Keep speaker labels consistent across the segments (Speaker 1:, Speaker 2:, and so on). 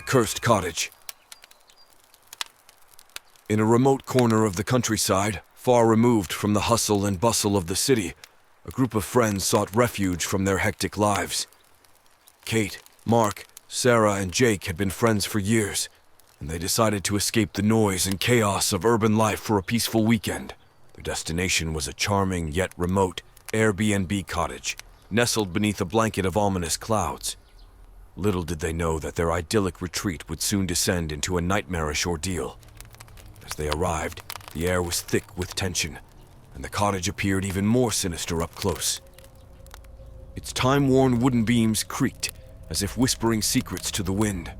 Speaker 1: cursed cottage. In a remote corner of the countryside, far removed from the hustle and bustle of the city, a group of friends sought refuge from their hectic lives. Kate, Mark, Sarah, and Jake had been friends for years, and they decided to escape the noise and chaos of urban life for a peaceful weekend. Their destination was a charming yet remote Airbnb cottage, nestled beneath a blanket of ominous clouds. Little did they know that their idyllic retreat would soon descend into a nightmarish ordeal. As they arrived, the air was thick with tension, and the cottage appeared even more sinister up close. Its time-worn wooden beams creaked, as if whispering secrets to the wind.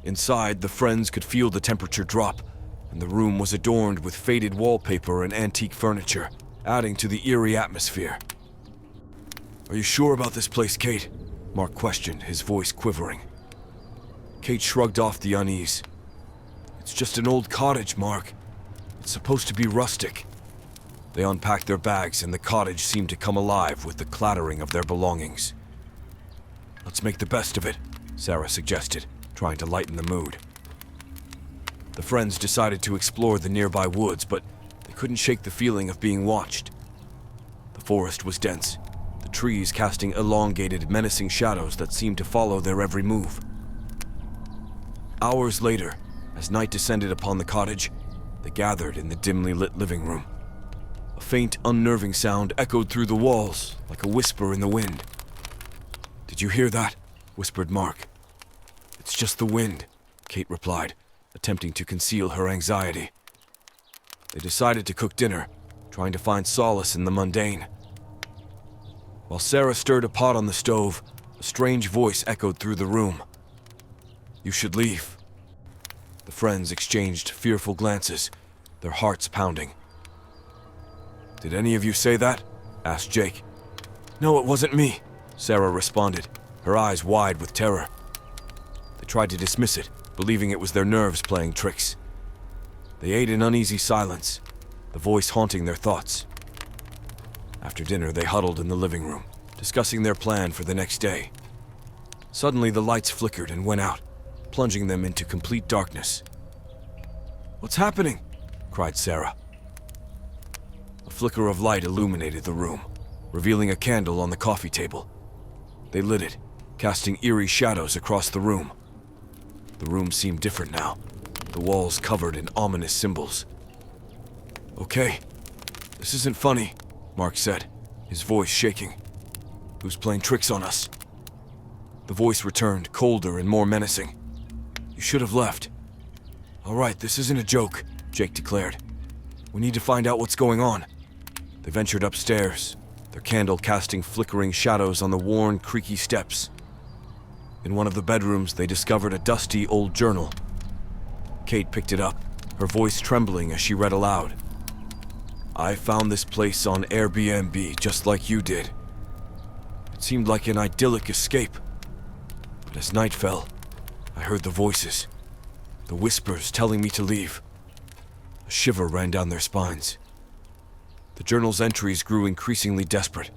Speaker 1: Inside, the friends could feel the temperature drop, and the room was adorned with faded wallpaper and antique furniture, adding to the eerie atmosphere. "Are you sure about this place, Kate?" Mark questioned, his voice quivering. Kate shrugged off the unease. "It's just an old cottage, Mark. It's supposed to be rustic." They unpacked their bags, and the cottage seemed to come alive with the clattering of their belongings. "Let's make the best of it," Sarah suggested, trying to lighten the mood. The friends decided to explore the nearby woods, but they couldn't shake the feeling of being watched. The forest was dense, the trees casting elongated, menacing shadows that seemed to follow their every move. Hours later, as night descended upon the cottage, they gathered in the dimly lit living room. A faint, unnerving sound echoed through the walls, like a whisper in the wind. "Did you hear that?" whispered Mark. "It's just the wind," Kate replied, attempting to conceal her anxiety. They decided to cook dinner, trying to find solace in the mundane. While Sarah stirred a pot on the stove, a strange voice echoed through the room. "You should leave." The friends exchanged fearful glances, their hearts pounding. "Did any of you say that?" asked Jake. "No, it wasn't me," Sarah responded, her eyes wide with terror. They tried to dismiss it, believing it was their nerves playing tricks. They ate in uneasy silence, the voice haunting their thoughts. After dinner, they huddled in the living room, discussing their plan for the next day. Suddenly, the lights flickered and went out, plunging them into complete darkness. "What's happening?" cried Sarah. A flicker of light illuminated the room, revealing a candle on the coffee table. They lit it, casting eerie shadows across the room. The room seemed different now, the walls covered in ominous symbols. "Okay, this isn't funny," Mark said, his voice shaking. "Who's playing tricks on us?" The voice returned, colder and more menacing. "You should have left." "All right, this isn't a joke," Jake declared. "We need to find out what's going on." They ventured upstairs, their candle casting flickering shadows on the worn, creaky steps. In one of the bedrooms, they discovered a dusty old journal. Kate picked it up, her voice trembling as she read aloud. "I found this place on Airbnb just like you did. It seemed like an idyllic escape. But as night fell, I heard the voices, the whispers telling me to leave." A shiver ran down their spines. The journal's entries grew increasingly desperate,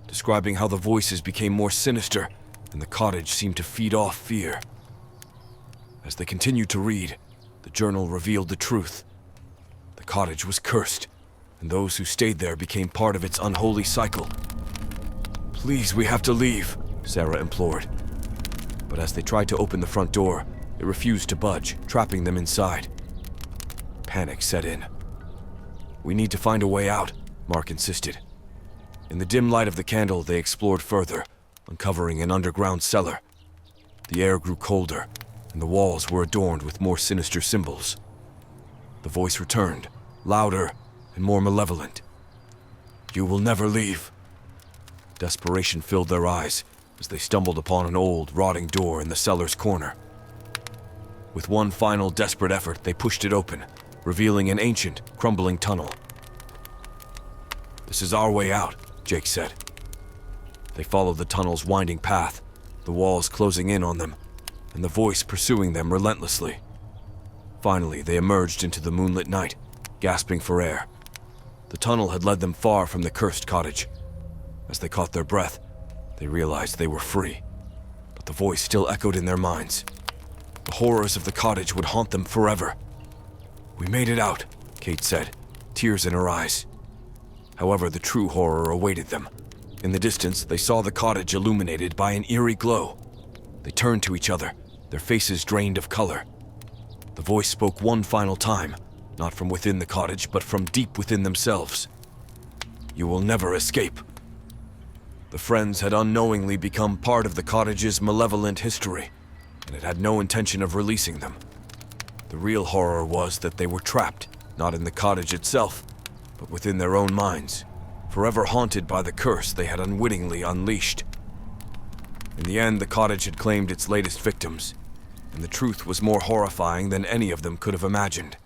Speaker 1: describing how the voices became more sinister and the cottage seemed to feed off fear. As they continued to read, the journal revealed the truth. The cottage was cursed, and those who stayed there became part of its unholy cycle. "Please, we have to leave," Sarah implored. But as they tried to open the front door, it refused to budge, trapping them inside. Panic set in. "We need to find a way out," Mark insisted. In the dim light of the candle, they explored further, uncovering an underground cellar. The air grew colder, and the walls were adorned with more sinister symbols. The voice returned, louder and more malevolent. "You will never leave." Desperation filled their eyes as they stumbled upon an old, rotting door in the cellar's corner. With one final desperate effort, they pushed it open, revealing an ancient, crumbling tunnel. "This is our way out," Jake said. They followed the tunnel's winding path, the walls closing in on them, and the voice pursuing them relentlessly. Finally, they emerged into the moonlit night, gasping for air. The tunnel had led them far from the cursed cottage. As they caught their breath, they realized they were free, but the voice still echoed in their minds. The horrors of the cottage would haunt them forever. "We made it out," Kate said, tears in her eyes. However, the true horror awaited them. In the distance, they saw the cottage illuminated by an eerie glow. They turned to each other, their faces drained of color. The voice spoke one final time, not from within the cottage, but from deep within themselves. "You will never escape." The friends had unknowingly become part of the cottage's malevolent history, and it had no intention of releasing them. The real horror was that they were trapped, not in the cottage itself, but within their own minds, forever haunted by the curse they had unwittingly unleashed. In the end, the cottage had claimed its latest victims, and the truth was more horrifying than any of them could have imagined.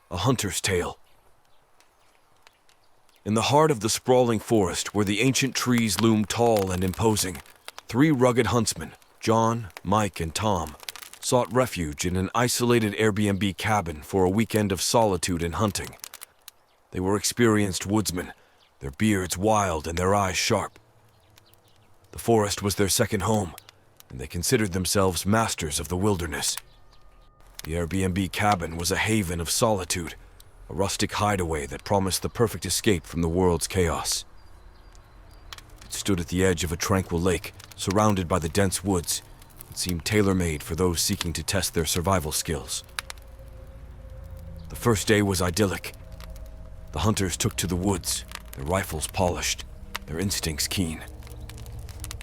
Speaker 1: A hunter's tale. In the heart of the sprawling forest, where the ancient trees loomed tall and imposing, 3 rugged huntsmen, John, Mike, and Tom, sought refuge in an isolated Airbnb cabin for a weekend of solitude and hunting. They were experienced woodsmen, their beards wild and their eyes sharp. The forest was their second home, and they considered themselves masters of the wilderness. The Airbnb cabin was a haven of solitude, a rustic hideaway that promised the perfect escape from the world's chaos. It stood at the edge of a tranquil lake, surrounded by the dense woods. It seemed tailor-made for those seeking to test their survival skills. The first day was idyllic. The hunters took to the woods, their rifles polished, their instincts keen.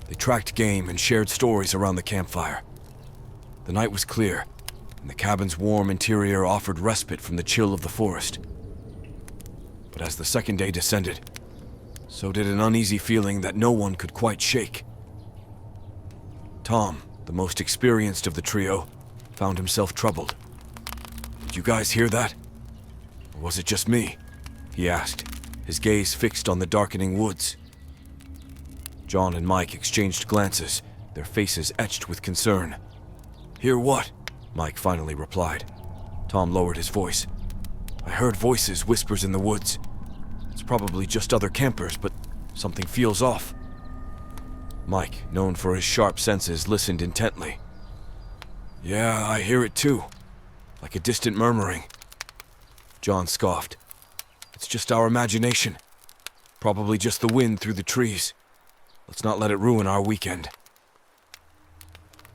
Speaker 1: They tracked game and shared stories around the campfire. The night was clear, and the cabin's warm interior offered respite from the chill of the forest. But as the second day descended, so did an uneasy feeling that no one could quite shake. Tom, the most experienced of the trio, found himself troubled. "Did you guys hear that? Or was it just me?" he asked, his gaze fixed on the darkening woods. John and Mike exchanged glances, their faces etched with concern. "Hear what?" Mike finally replied. Tom lowered his voice. "I heard voices, whispers in the woods. It's probably just other campers, but something feels off." Mike, known for his sharp senses, listened intently. "Yeah, I hear it too, like a distant murmuring." John scoffed. "It's just our imagination. Probably just the wind through the trees. Let's not let it ruin our weekend."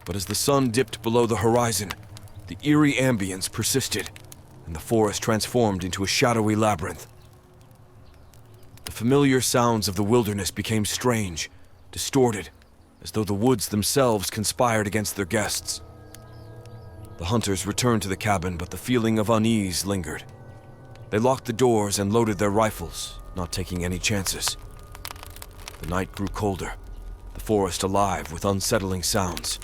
Speaker 1: But as the sun dipped below the horizon, the eerie ambience persisted, and the forest transformed into a shadowy labyrinth. The familiar sounds of the wilderness became strange, distorted, as though the woods themselves conspired against their guests. The hunters returned to the cabin, but the feeling of unease lingered. They locked the doors and loaded their rifles, not taking any chances. The night grew colder, the forest alive with unsettling sounds.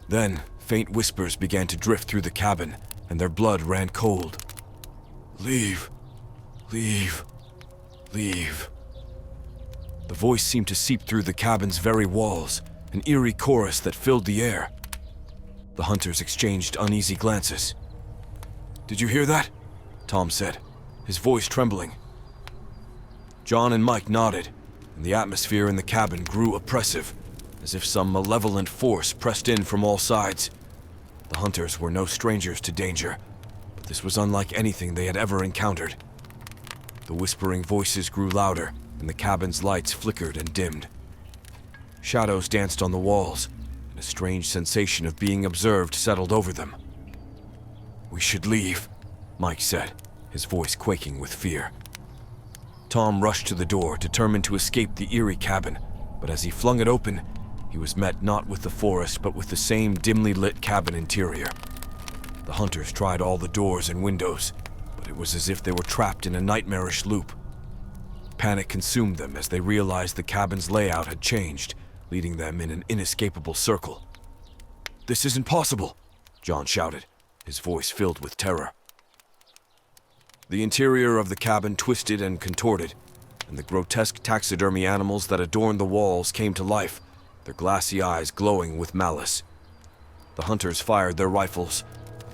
Speaker 1: Then, faint whispers began to drift through the cabin, and their blood ran cold. "Leave. Leave. Leave." The voice seemed to seep through the cabin's very walls, an eerie chorus that filled the air. The hunters exchanged uneasy glances. "Did you hear that?" Tom said, his voice trembling. John and Mike nodded, and the atmosphere in the cabin grew oppressive, as if some malevolent force pressed in from all sides. The hunters were no strangers to danger, but this was unlike anything they had ever encountered. The whispering voices grew louder, and the cabin's lights flickered and dimmed. Shadows danced on the walls, and a strange sensation of being observed settled over them. "We should leave," Mike said, his voice quaking with fear. Tom rushed to the door, determined to escape the eerie cabin, but as he flung it open, he was met not with the forest, but with the same dimly lit cabin interior. The hunters tried all the doors and windows, but it was as if they were trapped in a nightmarish loop. Panic consumed them as they realized the cabin's layout had changed, leading them in an inescapable circle. "This isn't possible," John shouted, his voice filled with terror. The interior of the cabin twisted and contorted, and the grotesque taxidermy animals that adorned the walls came to life, their glassy eyes glowing with malice. The hunters fired their rifles,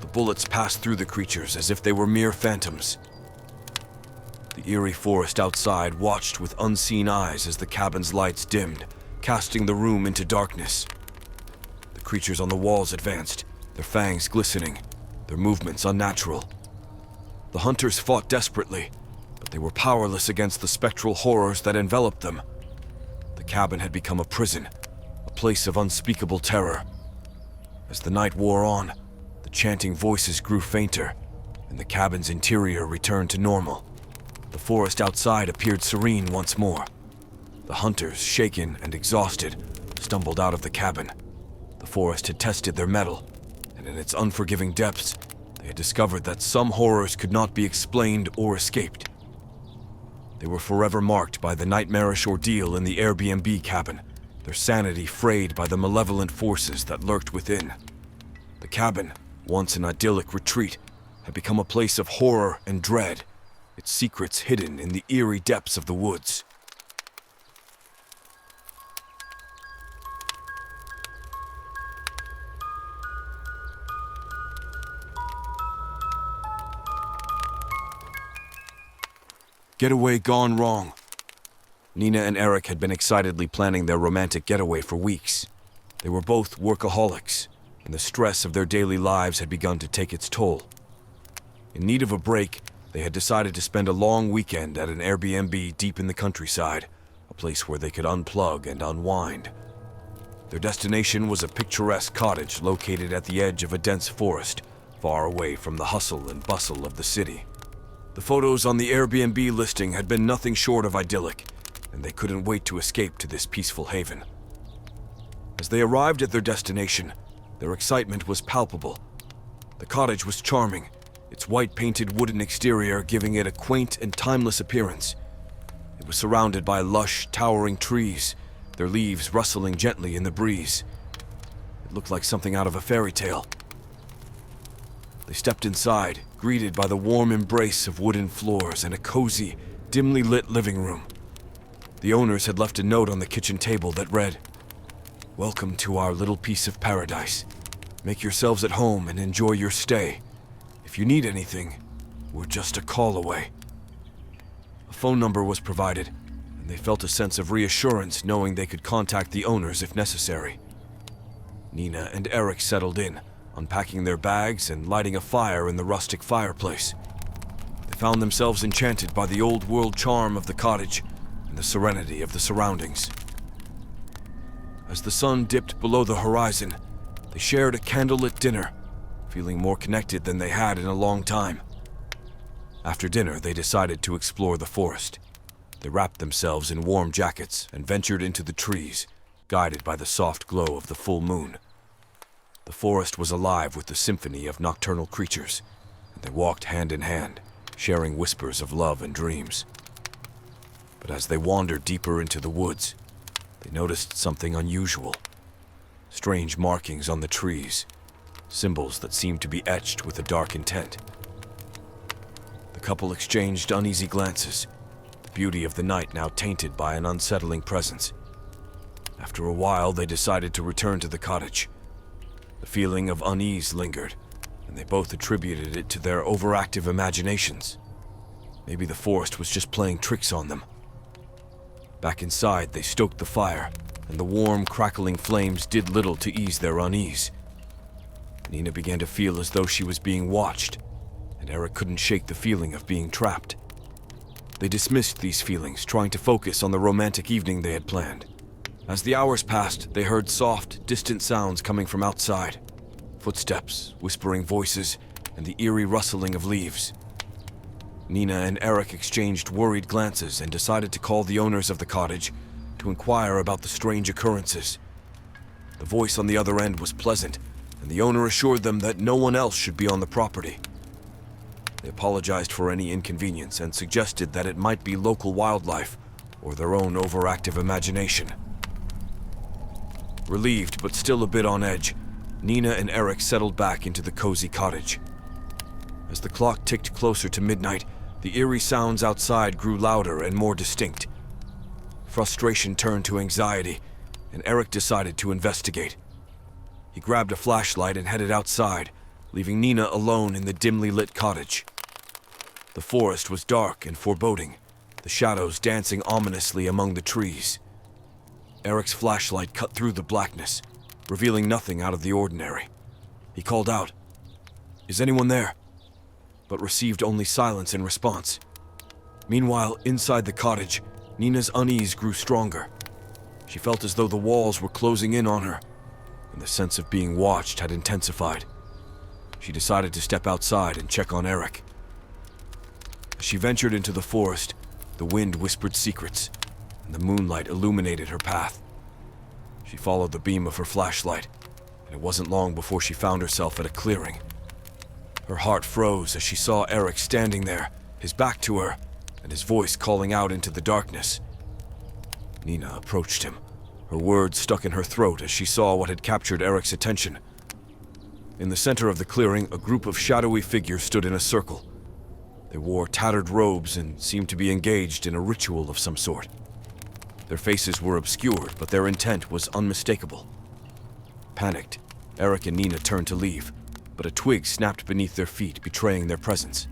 Speaker 1: The bullets passed through the creatures as if they were mere phantoms. The eerie forest outside watched with unseen eyes as the cabin's lights dimmed, casting the room into darkness. The creatures on the walls advanced, their fangs glistening, their movements unnatural. The hunters fought desperately, but they were powerless against the spectral horrors that enveloped them. The cabin had become a prison, a place of unspeakable terror. As the night wore on, the chanting voices grew fainter, and the cabin's interior returned to normal. The forest outside appeared serene once more. The hunters, shaken and exhausted, stumbled out of the cabin. The forest had tested their mettle, and in its unforgiving depths, they had discovered that some horrors could not be explained or escaped. They were forever marked by the nightmarish ordeal in the Airbnb cabin, their sanity frayed by the malevolent forces that lurked within. The cabin, once an idyllic retreat, had become a place of horror and dread, its secrets hidden in the eerie depths of the woods. Getaway gone wrong. Nina and Eric had been excitedly planning their romantic getaway for weeks. They were both workaholics, and the stress of their daily lives had begun to take its toll. In need of a break, they had decided to spend a long weekend at an Airbnb deep in the countryside, a place where they could unplug and unwind. Their destination was a picturesque cottage located at the edge of a dense forest, far away from the hustle and bustle of the city. The photos on the Airbnb listing had been nothing short of idyllic, and they couldn't wait to escape to this peaceful haven. As they arrived at their destination, their excitement was palpable. The cottage was charming, its white-painted wooden exterior giving it a quaint and timeless appearance. It was surrounded by lush, towering trees, their leaves rustling gently in the breeze. It looked like something out of a fairy tale. They stepped inside, greeted by the warm embrace of wooden floors and a cozy, dimly lit living room. The owners had left a note on the kitchen table that read, "Welcome to our little piece of paradise. Make yourselves at home and enjoy your stay. If you need anything, we're just a call away." A phone number was provided, and they felt a sense of reassurance knowing they could contact the owners if necessary. Nina and Eric settled in, unpacking their bags and lighting a fire in the rustic fireplace. They found themselves enchanted by the old-world charm of the cottage and the serenity of the surroundings. As the sun dipped below the horizon, they shared a candlelit dinner, feeling more connected than they had in a long time. After dinner, they decided to explore the forest. They wrapped themselves in warm jackets and ventured into the trees, guided by the soft glow of the full moon. The forest was alive with the symphony of nocturnal creatures, and they walked hand in hand, sharing whispers of love and dreams. But as they wandered deeper into the woods, they noticed something unusual. Strange markings on the trees, symbols that seemed to be etched with a dark intent. The couple exchanged uneasy glances, the beauty of the night now tainted by an unsettling presence. After a while, they decided to return to the cottage. The feeling of unease lingered, and they both attributed it to their overactive imaginations. Maybe the forest was just playing tricks on them. Back inside, they stoked the fire, and the warm, crackling flames did little to ease their unease. Nina began to feel as though she was being watched, and Eric couldn't shake the feeling of being trapped. They dismissed these feelings, trying to focus on the romantic evening they had planned. As the hours passed, they heard soft, distant sounds coming from outside. Footsteps, whispering voices, and the eerie rustling of leaves. Nina and Eric exchanged worried glances and decided to call the owners of the cottage to inquire about the strange occurrences. The voice on the other end was pleasant, and the owner assured them that no one else should be on the property. They apologized for any inconvenience and suggested that it might be local wildlife or their own overactive imagination. Relieved, but still a bit on edge, Nina and Eric settled back into the cozy cottage. As the clock ticked closer to midnight, the eerie sounds outside grew louder and more distinct. Frustration turned to anxiety, and Eric decided to investigate. He grabbed a flashlight and headed outside, leaving Nina alone in the dimly lit cottage. The forest was dark and foreboding, the shadows dancing ominously among the trees. Eric's flashlight cut through the blackness, revealing nothing out of the ordinary. He called out, "Is anyone there?" but received only silence in response. Meanwhile, inside the cottage, Nina's unease grew stronger. She felt as though the walls were closing in on her, and the sense of being watched had intensified. She decided to step outside and check on Eric. As she ventured into the forest, the wind whispered secrets, and the moonlight illuminated her path. She followed the beam of her flashlight, and it wasn't long before she found herself at a clearing. Her heart froze as she saw Eric standing there, his back to her, and his voice calling out into the darkness. Nina approached him, her words stuck in her throat as she saw what had captured Eric's attention. In the center of the clearing, a group of shadowy figures stood in a circle. They wore tattered robes and seemed to be engaged in a ritual of some sort. Their faces were obscured, but their intent was unmistakable. Panicked, Eric and Nina turned to leave, but a twig snapped beneath their feet, betraying their presence.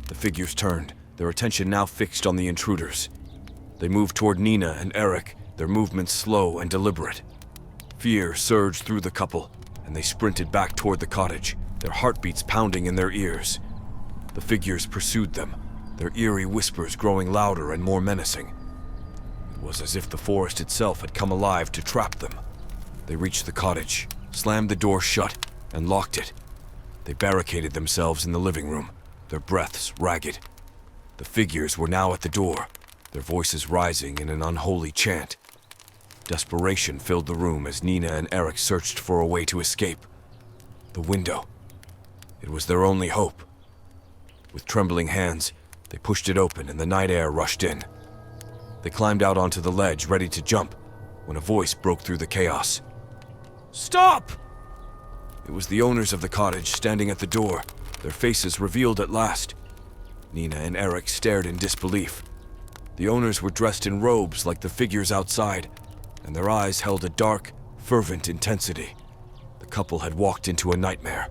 Speaker 1: The figures turned, their attention now fixed on the intruders. They moved toward Nina and Eric, their movements slow and deliberate. Fear surged through the couple, and they sprinted back toward the cottage, their heartbeats pounding in their ears. The figures pursued them, their eerie whispers growing louder and more menacing. It was as if the forest itself had come alive to trap them. They reached the cottage, slammed the door shut, and locked it. They barricaded themselves in the living room, their breaths ragged. The figures were now at the door, their voices rising in an unholy chant. Desperation filled the room as Nina and Eric searched for a way to escape. The window. It was their only hope. With trembling hands, they pushed it open and the night air rushed in. They climbed out onto the ledge, ready to jump, when a voice broke through the chaos. "Stop!" It was the owners of the cottage standing at the door, their faces revealed at last. Nina and Eric stared in disbelief. The owners were dressed in robes like the figures outside, and their eyes held a dark, fervent intensity. The couple had walked into a nightmare.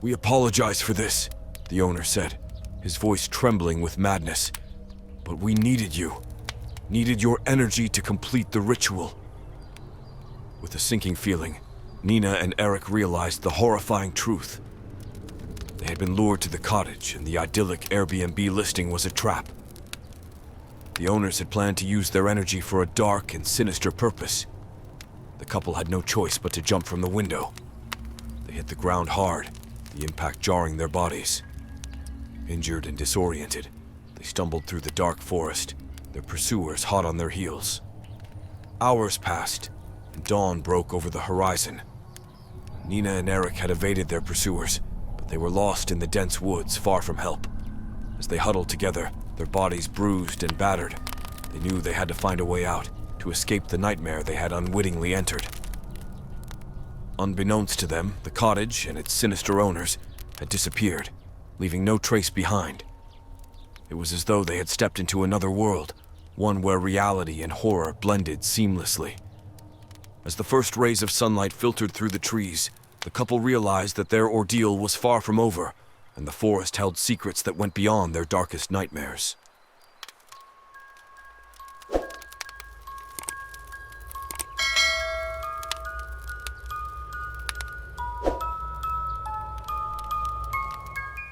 Speaker 1: "We apologize for this," the owner said, his voice trembling with madness. "But we needed you. Needed your energy to complete the ritual." With a sinking feeling, Nina and Eric realized the horrifying truth. They had been lured to the cottage, and the idyllic Airbnb listing was a trap. The owners had planned to use their energy for a dark and sinister purpose. The couple had no choice but to jump from the window. They hit the ground hard, the impact jarring their bodies. Injured and disoriented, they stumbled through the dark forest, their pursuers hot on their heels. Hours passed, and dawn broke over the horizon. Nina and Eric had evaded their pursuers, but they were lost in the dense woods, far from help. As they huddled together, their bodies bruised and battered, they knew they had to find a way out, to escape the nightmare they had unwittingly entered. Unbeknownst to them, the cottage and its sinister owners had disappeared, leaving no trace behind. It was as though they had stepped into another world, one where reality and horror blended seamlessly. As the first rays of sunlight filtered through the trees, the couple realized that their ordeal was far from over, and the forest held secrets that went beyond their darkest nightmares.